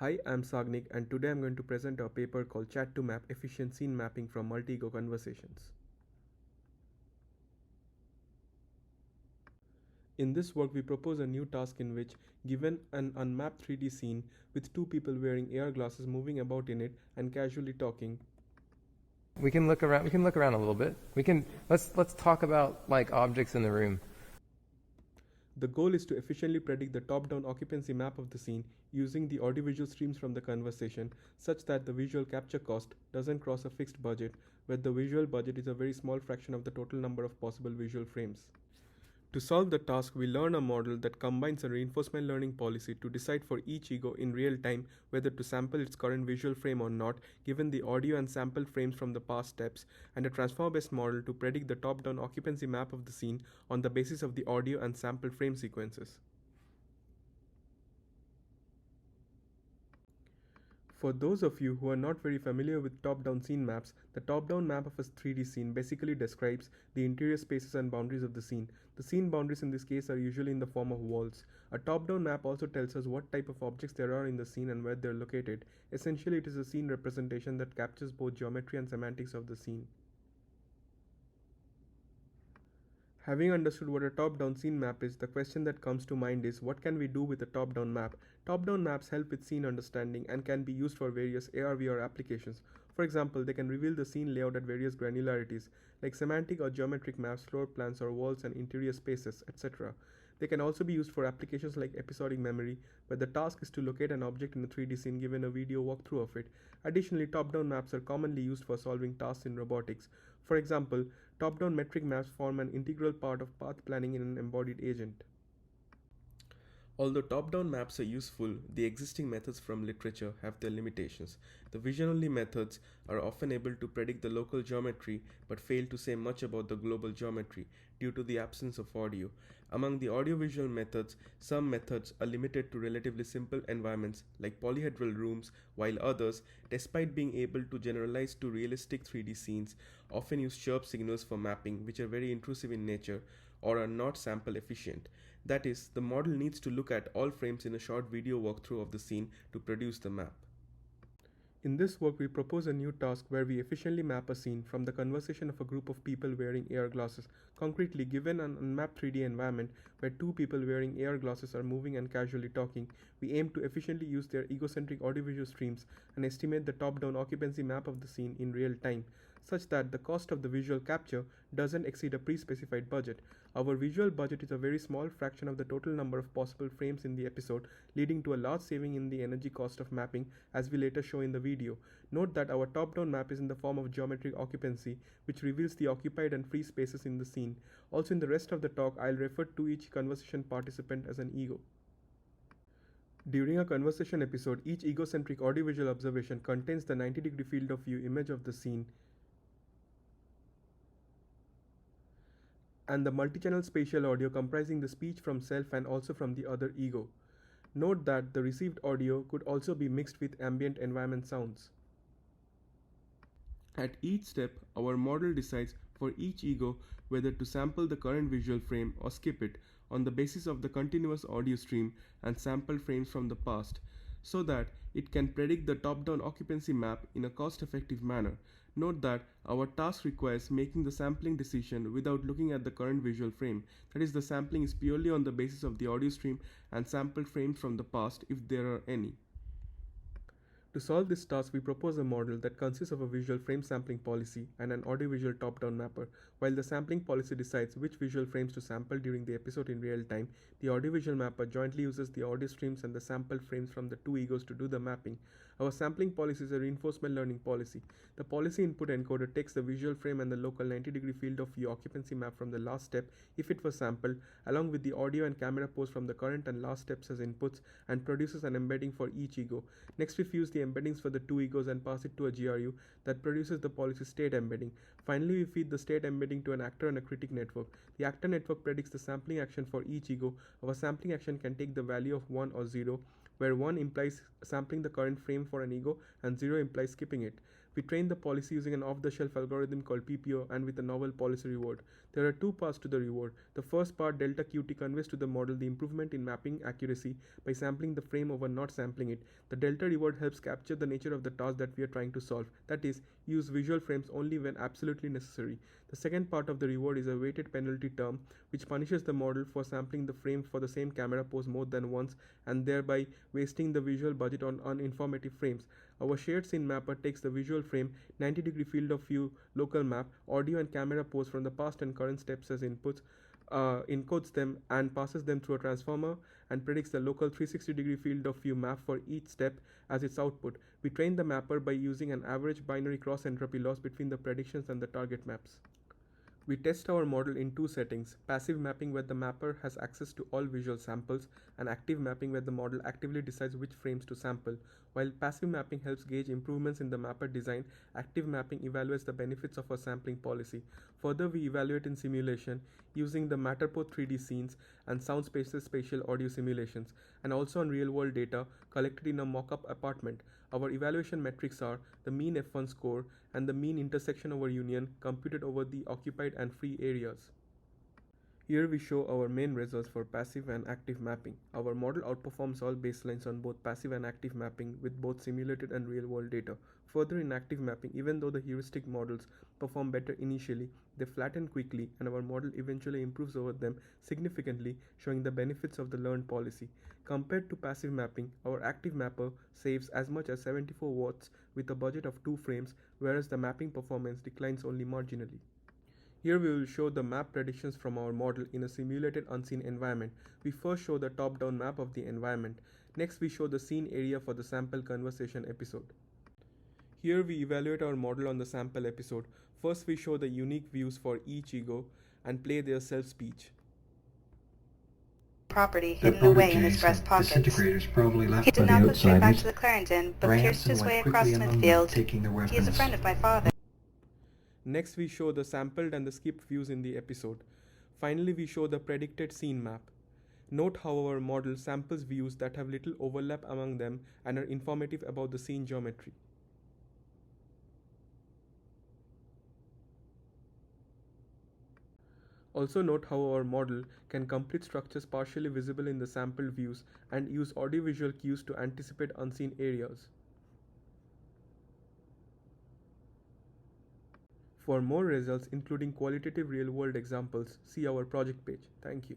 Hi, I'm Sagnik, and today I'm going to present a paper called Chat2Map Efficient Scene Mapping from Multi-Ego Conversations. In this work, we propose a new task in which, given an unmapped 3D scene with two people wearing AR glasses moving about in it and casually talking, We can look around. We can look around a little bit. Let's talk about like objects in the room. the goal is to efficiently predict the top-down occupancy map of the scene using the audiovisual streams from the conversation such that the visual capture cost doesn't cross a fixed budget, where the visual budget is a very small fraction of the total number of possible visual frames. To solve the task, we learn a model that combines a reinforcement learning policy to decide for each ego in real time whether to sample its current visual frame or not, given the audio and sample frames from the past steps, and a transformer-based model to predict the top-down occupancy map of the scene on the basis of the audio and sample frame sequences. For those of you who are not very familiar with top-down scene maps, the top-down map of a 3D scene basically describes the interior spaces and boundaries of the scene. The scene boundaries in this case are usually in the form of walls. A top-down map also tells us what type of objects there are in the scene and where they are located. Essentially, it is a scene representation that captures both geometry and semantics of the scene. Having understood what a top-down scene map is, the question that comes to mind is what can we do with a top-down map? Top-down maps help with scene understanding and can be used for various AR/VR applications. For example, they can reveal the scene layout at various granularities, like semantic or geometric maps, floor plans, or walls and interior spaces, etc. They can also be used for applications like episodic memory, where the task is to locate an object in a 3D scene given a video walkthrough of it. Additionally, top-down maps are commonly used for solving tasks in robotics. For example, top-down metric maps form an integral part of path planning in an embodied agent. Although top-down maps are useful, the existing methods from literature have their limitations. The vision-only methods are often able to predict the local geometry but fail to say much about the global geometry due to the absence of audio. Among the audiovisual methods, some methods are limited to relatively simple environments like polyhedral rooms, while others, despite being able to generalize to realistic 3D scenes, often use chirp signals for mapping, which are very intrusive in nature or are not sample efficient. That is, the model needs to look at all frames in a short video walkthrough of the scene to produce the map. In this work, we propose a new task where we efficiently map a scene from the conversation of a group of people wearing AR glasses. Concretely, given an unmapped 3D environment where two people wearing AR glasses are moving and casually talking, we aim to efficiently use their egocentric audiovisual streams and estimate the top-down occupancy map of the scene in real time, such that the cost of the visual capture doesn't exceed a pre-specified budget. Our visual budget is a very small fraction of the total number of possible frames in the episode, leading to a large saving in the energy cost of mapping, as we later show in the video. Note that our top-down map is in the form of geometric occupancy, which reveals the occupied and free spaces in the scene. Also, in the rest of the talk, I'll refer to each conversation participant as an ego. During a conversation episode, each egocentric audiovisual observation contains the 90-degree field of view image of the scene and the multi-channel spatial audio comprising the speech from self and also from the other ego. Note that the received audio could also be mixed with ambient environment sounds. At each step, our model decides for each ego whether to sample the current visual frame or skip it on the basis of the continuous audio stream and sample frames from the past, so that it can predict the top-down occupancy map in a cost-effective manner. Note that our task requires making the sampling decision without looking at the current visual frame. That is, the sampling is purely on the basis of the audio stream and sampled frames from the past if there are any. To solve this task, we propose a model that consists of a visual frame sampling policy and an audiovisual top-down mapper. While the sampling policy decides which visual frames to sample during the episode in real time, the audiovisual mapper jointly uses the audio streams and the sampled frames from the two egos to do the mapping. Our sampling policy is a reinforcement learning policy. The policy input encoder takes the visual frame and the local 90-degree field of view occupancy map from the last step if it was sampled, along with the audio and camera pose from the current and last steps as inputs, and produces an embedding for each ego. Next, we fuse the embeddings for the two egos and pass it to a GRU that produces the policy state embedding. Finally, we feed the state embedding to an actor and a critic network. The actor network predicts the sampling action for each ego. Our sampling action can take the value of 1 or 0, where 1 implies sampling the current frame for an ego and 0 implies skipping it. We trained the policy using an off-the-shelf algorithm called PPO and with a novel policy reward. There are two parts to the reward. The first part, delta QT, conveys to the model the improvement in mapping accuracy by sampling the frame over not sampling it. The delta reward helps capture the nature of the task that we are trying to solve, that is, use visual frames only when absolutely necessary. The second part of the reward is a weighted penalty term, which punishes the model for sampling the frame for the same camera pose more than once and thereby wasting the visual budget on uninformative frames. Our shared scene mapper takes the visual frame, 90-degree field of view, local map, audio and camera pose from the past and current steps as inputs, encodes them and passes them through a transformer and predicts the local 360-degree field of view map for each step as its output. We train the mapper by using an average binary cross entropy loss between the predictions and the target maps. We test our model in two settings: passive mapping where the mapper has access to all visual samples, and active mapping where the model actively decides which frames to sample. While passive mapping helps gauge improvements in the mapper design, active mapping evaluates the benefits of a sampling policy. Further, we evaluate in simulation using the Matterport 3D scenes and sound spaces spatial audio simulations, and also on real world data collected in a mock up apartment. Our evaluation metrics are the mean F1 score and the mean intersection over union computed over the occupied and free areas. Here we show our main results for passive and active mapping. Our model outperforms all baselines on both passive and active mapping with both simulated and real world data. Further, in active mapping, even though the heuristic models perform better initially, they flatten quickly and our model eventually improves over them significantly, showing the benefits of the learned policy. Compared to passive mapping, our active mapper saves as much as 74 watts with a budget of 2 frames, whereas the mapping performance declines only marginally. Here we will show the map predictions from our model in a simulated unseen environment. We first show the top-down map of the environment. Next we show the scene area for the sample conversation episode. Here we evaluate our model on the sample episode. First we show the unique views for each ego and play their self-speech. Property hidden away in his breast pockets. He did not go straight back to the Clarendon, but pierced his way across Smithfield. He is a friend of my father. Next we show the sampled and the skipped views in the episode. Finally we show the predicted scene map. Note how our model samples views that have little overlap among them and are informative about the scene geometry. Also note how our model can complete structures partially visible in the sampled views and use audiovisual cues to anticipate unseen areas. For more results, including qualitative real-world examples, see our project page. Thank you.